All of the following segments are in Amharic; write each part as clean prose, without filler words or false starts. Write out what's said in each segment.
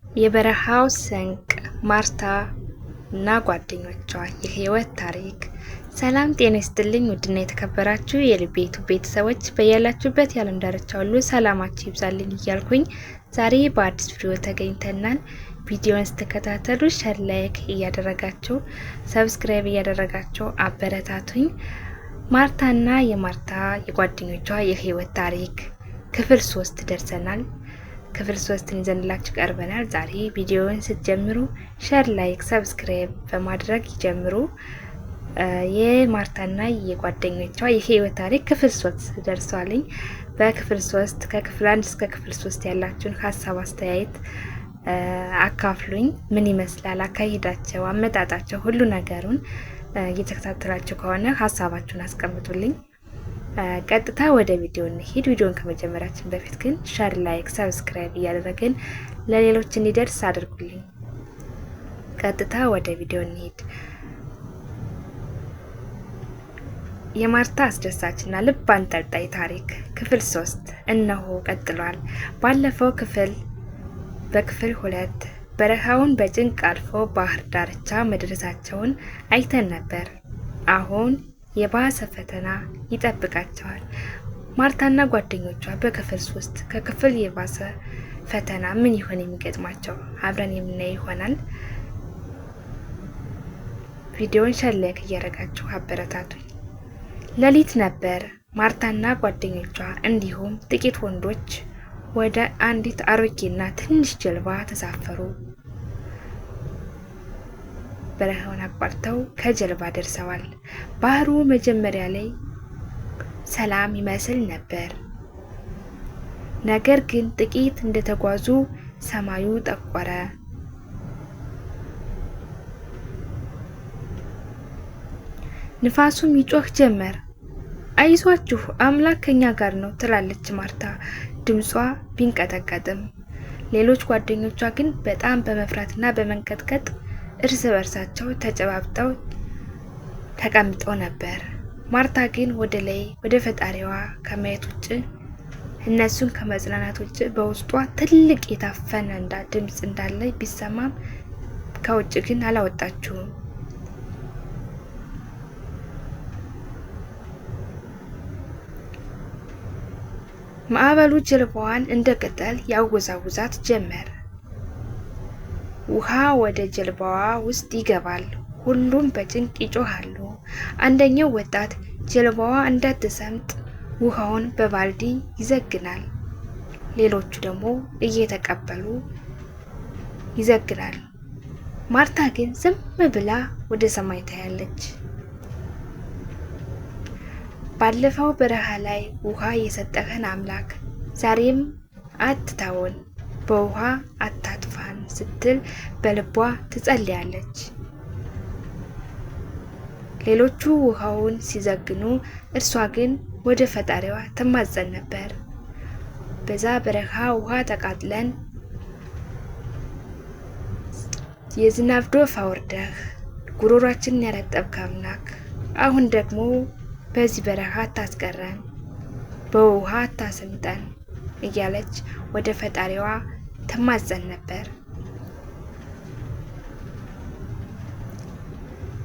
የበረሃው ስንቅ ማርታ እና ጓደኞቿ የህይወት ታሪክ። ሰላም ጤና ይስጥልኝ ውድና የተከበራችሁ የልቤቱ ቤተሰቦች በያላችሁበት የዓለም ዳርቻ ሁሉ ሰላማችሁ ይብዛልኝ እያልኩኝ ዛሬ በአዲስ ቪዲዮ ተገኝተናል። ቪዲዮውን ስትከታተሉ ሼር ላይክ እያደረጋችሁ ሰብስክራይብ እያደረጋችሁ አበረታቱኝ። ማርታና የማርታ የጓደኞቿ የህይወት ታሪክ ክፍል 3 ደርሰናል። ክፍል 3 ይዘንላችሁ ቀርበናል። ዛሬ ቪዲዮውን ስትጀምሩ ሼር ላይክ ሰብስክራይብ በማድረግ ይጀምሩ። የማርታና የጓደኞቿ የህይወት ታሪክ ክፍል 3 ደርሷልኝ። በክፍል 3 ከክፍል 1 እስከ ክፍል 3 ያላችሁን ሀሳብ አስተያየት አካፍሉኝ። ምን ይመስላል አካሄዳቸው፣ አመጣጣቸው፣ ሁሉ ነገሩን እየተከታተላችሁ ከሆነ ሀሳባችሁን አስቀምጡልኝ። ቀጥታ ወደ ቪዲዮ እንሂድ። ቪዲዮን ከመጀመራችን በፊት ግን ሼር ላይክ ሰብስክራይብ እያደረግን ለሌሎች እንዲደርስ አድርጉልኝ። ቀጥታ ወደ ቪዲዮ እንሂድ። የማርታ አስደሳችና ልብ አንጠልጣይ ታሪክ ክፍል 3 እነሆ ቀጥሏል። ባለፈው በክፍል 2 በረሃውን በጭንቅ አልፎ ባህር ዳርቻ መድረሳቸውን አይተን ነበር። አሁን የባሰ ፈተና ይጠብቃቸዋል። ማርታና ጓደኞቿ በክፍል 3 ከክፍል የባሰ ፈተና ምን ይሆን የሚገጥማቸው አብረን የምናይ ይሆናል። ቪዲዮውን ሼር ላይክ እያደረጋችሁ አበረታቱኝ። ሌሊት ነበር። ማርታና ጓደኞቿ እንዲሁም ጥቂት ወንዶች ወደ አንዲት አሮጌና ትንሽ ጀልባ ተሳፈሩ። በረሃውን አቋርጠው ከጀልባ ደርሰዋል። ባህሩ መጀመሪያ ላይ ሰላም ይመስል ነበር። ነገር ግን ጥቂት እንደተጓዙ ሰማዩ ጠቆረ። ንፋሱም ይጮህ ጀመር። አይዟችሁ አምላክ ከኛ ጋር ነው ትላለች ማርታ ድምጿ ቢንቀጠቀጥም። ሌሎች ጓደኞቿ ግን በጣም በመፍራትና በመንቀጥቀጥ እርስ በርሳቸው ተጨባብጠው ተቀምጠው ነበር። ማርታ ግን ወደ ላይ ወደ ፈጣሪዋ ከማየት ውጭ እነሱን ከመጽናናት ውጭ በውስጧ ትልቅ የታፈነ ድምጽ እንዳለ ቢሰማም ከውጭ ግን አላወጣችውም። ማዕበሉ ጀልባዋን እንደ ቅጠል ያወዛውዛት ጀመር። ውሃ ወደ ጀልባዋ ውስጥ ይገባል። ሁሉም በጭንቅ ይጮሃሉ። አንደኛው ወጣት ጀልባዋ እንዳትሰምጥ ውሃውን በባልዲ ይዘግናል። ሌሎቹ ደግሞ እየተቀበሉ ይዘግናል። ማርታ ግን ዝም ብላ ወደ ሰማይ ታያለች። ባለፈው በረሃ ላይ ውሃ የሰጠህን አምላክ ዛሬም አትተውን፣ በውሃ አታጥፋን ስትል በልቧ ትጸልያለች። ሌሎቹ ውሃውን ሲዘግኑ፣ እርሷ ግን ወደ ፈጣሪዋ ትማጸን ነበር። በዛ በረሃ ውሃ ተቃጥለን የዝናብ ዶፍ አውርደህ ጉሮሯችንን ያረጠብክ አምላክ አሁን ደግሞ በዚህ በረሃ አታስቀረን፣ በውሃ አታሰምጠን እያለች ወደ ፈጣሪዋ ትማጸን ነበር።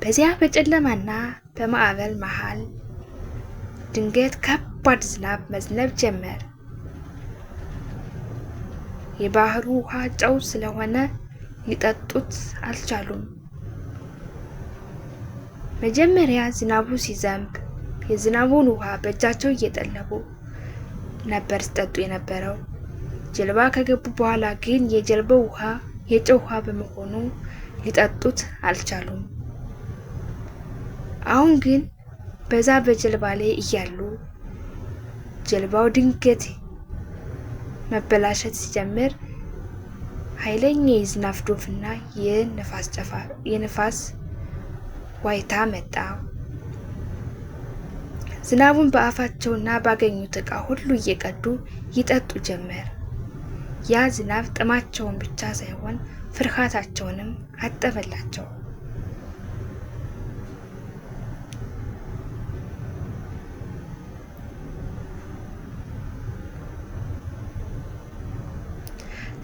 በዚያ በጨለማና በማዕበል መሃል ድንገት ከባድ ዝናብ መዝነብ ጀመር። የባህሩ ውሃ ጨው ስለሆነ ሊጠጡት አልቻሉም። መጀመሪያ ዝናቡ ሲዘንብ የዝናቡን ውሃ በእጃቸው እየጠለቡ ነበር ሲጠጡ የነበረው። ጀልባ ከገቡ በኋላ ግን የጀልባው ውሃ የጨው ውሃ በመሆኑ ሊጠጡት አልቻሉም። አሁን ግን በዛ በጀልባ ላይ እያሉ ጀልባው ድንገት መበላሸት ሲጀምር ኃይለኛ የዝናብ ዶፍና የነፋስ ዋይታ መጣ። ዝናቡን በአፋቸውና ባገኙት ዕቃ ሁሉ እየቀዱ ይጠጡ ጀመር። ያ ዝናብ ጥማቸውን ብቻ ሳይሆን ፍርሃታቸውንም አጠበላቸው።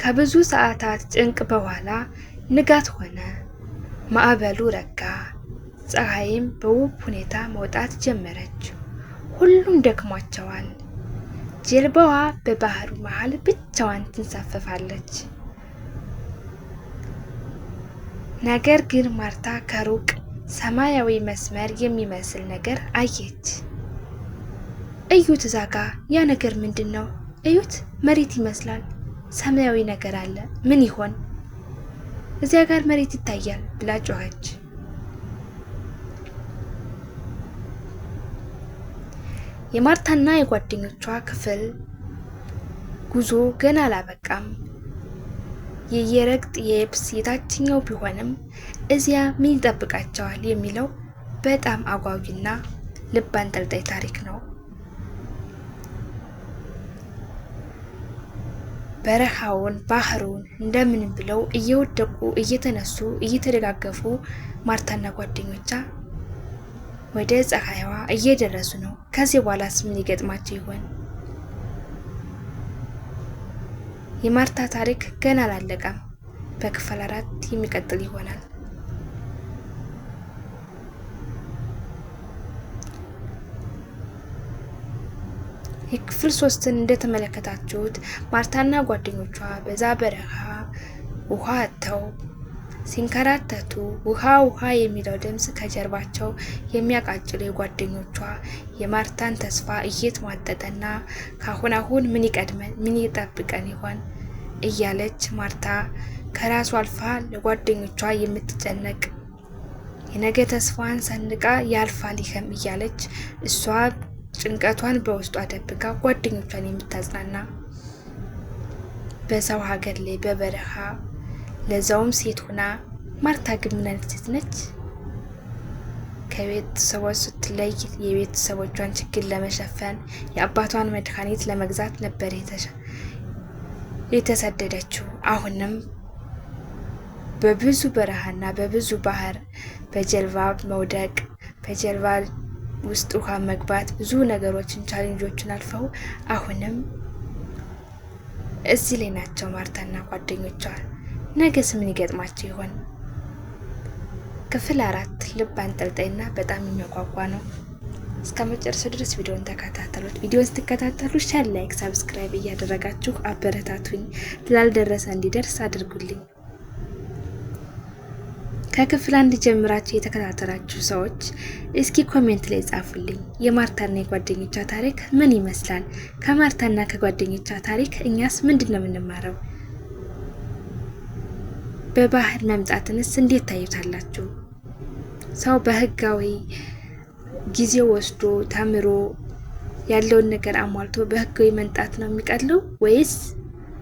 ከብዙ ሰዓታት ጭንቅ በኋላ ንጋት ሆነ። ማዕበሉ ረጋ፣ ፀሐይም በውብ ሁኔታ መውጣት ጀመረች። ሁሉም ደክሟቸዋል። ጀልባዋ በባህሩ መሃል ብቻዋን ትንሳፈፋለች። ነገር ግን ማርታ ከሩቅ ሰማያዊ መስመር የሚመስል ነገር አየች። እዩት፣ እዛ ጋ ያ ነገር ምንድን ነው? እዩት፣ መሬት ይመስላል። ሰማያዊ ነገር አለ። ምን ይሆን? እዚያ ጋር መሬት ይታያል ብላ ጮኸች። የማርታና የጓደኞቿ ክፍል ጉዞ ገና አላበቃም። የየረግጥ የየብስ የታችኛው ቢሆንም እዚያ ምን ይጠብቃቸዋል የሚለው በጣም አጓጊና ልብ አንጠልጣይ ታሪክ ነው። በረሃውን ባህሩን እንደምን ብለው እየወደቁ እየተነሱ እየተደጋገፉ ማርታና ጓደኞቿ ወደ ፀሐይዋ እየደረሱ ነው። ከዚህ በኋላስ ምን ይገጥማቸው ይሆን? የማርታ ታሪክ ገና አላለቀም። በክፍል 4 የሚቀጥል ይሆናል። የክፍል 3ን እንደተመለከታችሁት ማርታና ጓደኞቿ በዛ በረሃ ውሃ አጥተው ሲንከራተቱ ውሃ ውሃ የሚለው ድምፅ ከጀርባቸው የሚያቃጭሉ የጓደኞቿ የማርታን ተስፋ እየተሟጠጠና ካሁን አሁን ምን ይቀድመን ምን ይጠብቀን ይሆን እያለች ማርታ ከራሷ አልፋ ለጓደኞቿ የምትጨነቅ የነገ ተስፋዋን ሰንቃ ያልፋል ይሄም እያለች እሷ ጭንቀቷን በውስጧ ደብቃ ጓደኞቿን የምታጽናና በሰው ሀገር ላይ በበረሃ ለዛውም ሴት ሆና ማርታ ግን ምን አይነት ሴት ነች? ከቤተሰቦቿ ስትለይ የቤተሰቦቿን ችግር ለመሸፈን የአባቷን መድኃኒት ለመግዛት ነበር የተሰደደችው። አሁንም በብዙ በረሃና በብዙ ባህር በጀልባ መውደቅ በጀልባ ውስጥ ውሃ መግባት ብዙ ነገሮችን ቻሌንጆችን አልፈው አሁንም እዚህ ላይ ናቸው ማርታና ጓደኞቿ። ነገስ ምን ይገጥማቸው ይሆን? ክፍል 4 ልብ አንጠልጣይና በጣም የሚያጓጓ ነው። እስከ መጨረሻው ድረስ ቪዲዮውን ተከታተሉት። ቪዲዮውን ስትከታተሉ ሼር፣ ላይክ፣ ሰብስክራይብ እያደረጋችሁ አበረታቱኝ። ላልደረሰ እንዲደርስ አድርጉልኝ። ከክፍል 1 ጀምራችሁ የተከታተላችሁ ሰዎች እስኪ ኮሜንት ላይ ጻፉልኝ። የማርታና የጓደኞቿ ታሪክ ምን ይመስላል? ከማርታና ከጓደኞቿ ታሪክ እኛስ ምንድነው የምንማረው? በባህር መምጣትንስ እንዴት ታዩታላችሁ? ሰው በህጋዊ ጊዜው ወስዶ ተምሮ ያለውን ነገር አሟልቶ በህጋዊ መምጣት ነው የሚቀለው ወይስ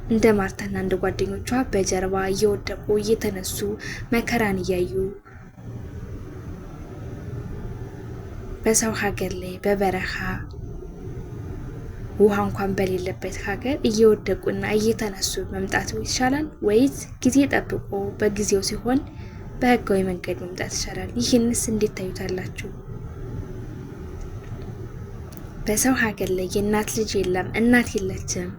እንደ ማርታና እንደ ጓደኞቿ በጀርባ እየወደቁ እየተነሱ መከራን እያዩ በሰው ሀገር ላይ በበረሃ ውሃ እንኳን በሌለበት ሀገር እየወደቁና እየተነሱ መምጣት ይሻላል ወይስ ጊዜ ጠብቆ በጊዜው ሲሆን በህጋዊ መንገድ መምጣት ይሻላል? ይህንስ እንዴት ታዩታላችሁ? በሰው ሀገር ላይ የእናት ልጅ የለም፣ እናት የለችም።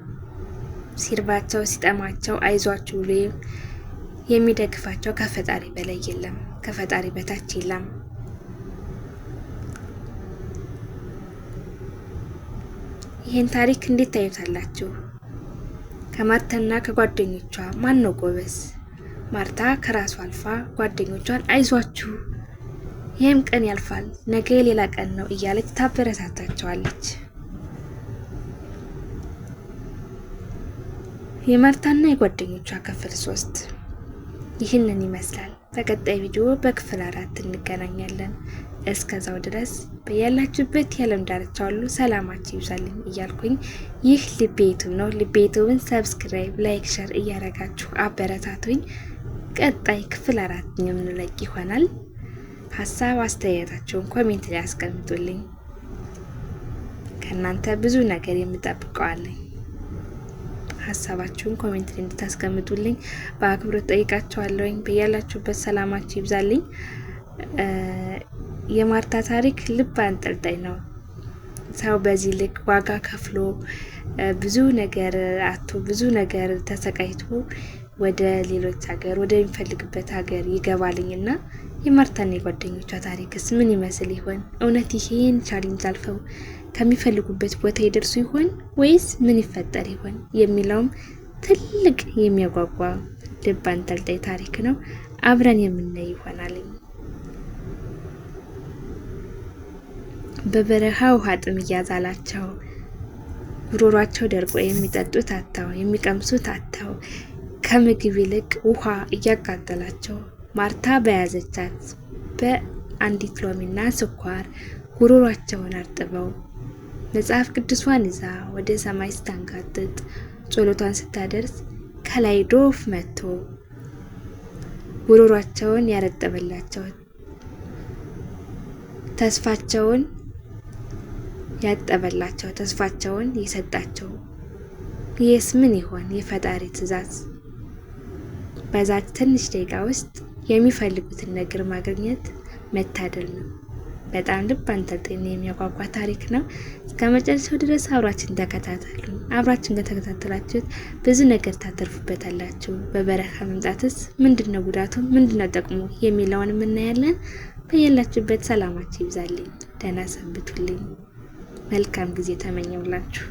ሲርባቸው ሲጠማቸው አይዟችሁ ብሎ የሚደግፋቸው ከፈጣሪ በላይ የለም፣ ከፈጣሪ በታች የለም። ይህን ታሪክ እንዴት ታዩታላችሁ? ከማርታና ከጓደኞቿ ማን ነው ጎበዝ? ማርታ ከራሷ አልፋ ጓደኞቿን አይዟችሁ ይህም ቀን ያልፋል፣ ነገ ሌላ ቀን ነው እያለች ታበረታታቸዋለች። የማርታና የጓደኞቿ ክፍል 3 ይህንን ይመስላል። በቀጣይ ቪዲዮ በክፍል 4 እንገናኛለን። እስከዛው ድረስ በያላችሁበት የዓለም ዳርቻ ሁሉ ሰላማችሁ ይብዛልኝ እያልኩኝ ይህ ልቤ ዩቲዩብ ነው። ልቤ ዩቲዩብን ሰብስክራይብ፣ ላይክ፣ ሼር እያደረጋችሁ አበረታቱኝ። ቀጣይ ክፍል 4 የምንለቅ ይሆናል። ሀሳብ አስተያየታችሁን ኮሜንት ላይ አስቀምጡልኝ። ከእናንተ ብዙ ነገር የምጠብቀዋለኝ። ሀሳባችሁን ኮሜንት ላይ እንድታስቀምጡልኝ በአክብሮት ጠይቃችኋለሁኝ። በያላችሁበት ሰላማችሁ ይብዛልኝ። የማርታ ታሪክ ልብ አንጠልጣይ ነው። ሰው በዚህ ልክ ዋጋ ከፍሎ ብዙ ነገር አቶ ብዙ ነገር ተሰቃይቶ ወደ ሌሎች ሀገር ወደሚፈልግበት ሀገር ይገባልኝና የማርታና የጓደኞቿ ታሪክስ ምን ይመስል ይሆን? እውነት ይሄን ቻሌንጅ አልፈው ከሚፈልጉበት ቦታ ይደርሱ ይሆን ወይስ ምን ይፈጠር ይሆን የሚለውም ትልቅ የሚያጓጓ ልብ አንጠልጣይ ታሪክ ነው። አብረን የምናይ ይሆናል። በበረሃ ውሃ ጥም እያዛላቸው ጉሮሯቸው ደርቆ የሚጠጡት አጥተው የሚቀምሱት አጥተው ከምግብ ይልቅ ውሃ እያቃጠላቸው ማርታ በያዘቻት በአንዲት ሎሚና ስኳር ጉሮሯቸውን አርጥበው መጽሐፍ ቅዱሷን ይዛ ወደ ሰማይ ስታንጋጥጥ ጸሎቷን ስታደርስ ከላይ ዶፍ መጥቶ ጉሮሯቸውን ያረጠበላቸው ተስፋቸውን ያጠበላቸው ተስፋቸውን የሰጣቸው ይህስ ምን ይሆን የፈጣሪ ትእዛዝ? በዛች ትንሽ ደቂቃ ውስጥ የሚፈልጉትን ነገር ማግኘት መታደል ነው። በጣም ልብ አንጠልጣይ የሚያጓጓ ታሪክ ነው። እስከ መጨረሻው ድረስ አብራችን ተከታተሉ። አብራችን ከተከታተላችሁት ብዙ ነገር ታተርፉበታላችሁ። በበረሃ መምጣትስ ምንድነው ጉዳቱ፣ ምንድነው ጥቅሙ የሚለውን እናያለን። በያላችሁበት ሰላማችሁ ይብዛልኝ። ደህና ሰንብቱልኝ። መልካም ጊዜ ተመኘውላችሁ።